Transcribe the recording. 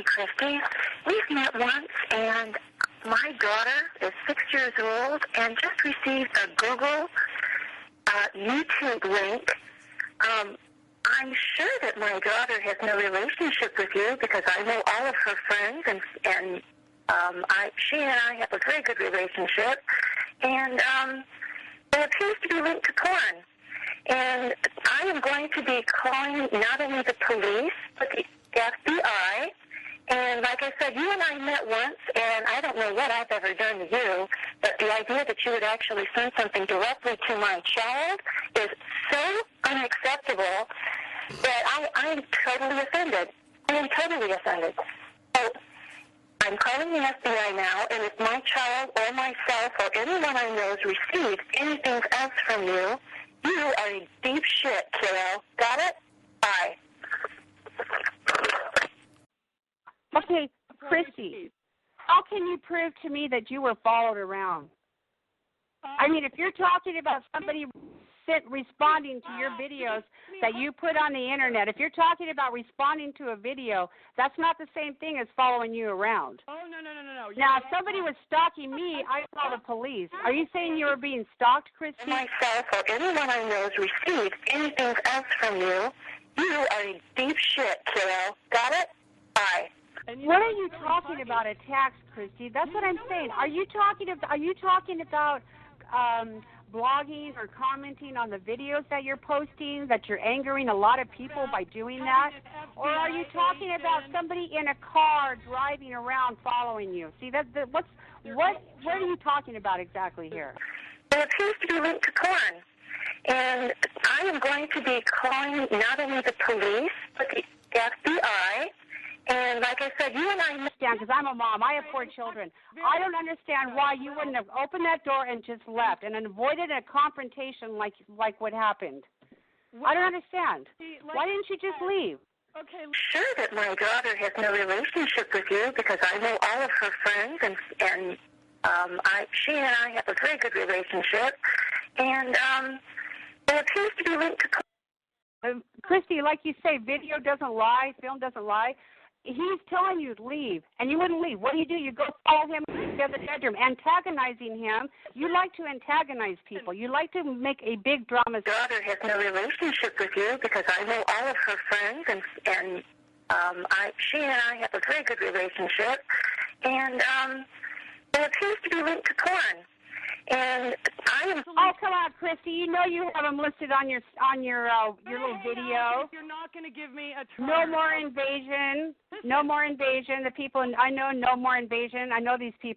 Hi, Christy. We've met once, and my daughter is 6 years old and just received a Google YouTube link. I'm sure that my daughter has no relationship with you because I know all of her friends, and she and I have a very good relationship. And it appears to be linked to porn. And I am going to be calling not only the police, but the FBI. And like I said, you and I met once, and I don't know what I've ever done to you, but the idea that you would actually send something directly to my child is so unacceptable that I'm totally offended. I am totally offended. So I'm calling the FBI now, and if my child or myself or anyone I know has received anything else from you, you are a deep shit, kiddo. Got it? Bye. Okay, Christy, how can you prove to me that you were followed around? I mean, if you're talking about somebody responding to your videos that you put on the internet, if you're talking about responding to a video, that's not the same thing as following you around. Oh, no. Now, if somebody was stalking me, I'd call the police. Are you saying you were being stalked, Christy? Myself or anyone I know has received anything else from you, you are a deep shit, kiddo. Got it? Bye. What are you talking about, attacks, Christy? That's what I'm saying. Are you talking about blogging or commenting on the videos that you're posting, that you're angering a lot of people by doing that? Or are you talking about somebody in a car driving around following you? See, what are you talking about exactly here? It appears to be linked to porn. And I am going to be calling not only the police, but the FBI. And like I said, you and I understand, because I'm a mom. I have 4 children. I don't understand why you wouldn't have opened that door and just left and avoided a confrontation like what happened. I don't understand. Why didn't you just leave? Okay. I'm sure that my daughter has no relationship with you because I know all of her friends, and she and I have a very good relationship. And it appears to be linked to... Christy, like you say, video doesn't lie, film doesn't lie. He's telling you to leave, and you wouldn't leave. What do? You go follow him in the other bedroom, antagonizing him. You like to antagonize people. You like to make a big drama. My daughter has no relationship with you because I know all of her friends, and she and I have a very good relationship. And it appears to be linked to porn. And I am... Oh, come on, Christy. You know you have them listed on your little video. You're not going to give me a try. No more invasion. No more invasion. The people I know, no more invasion. I know these people.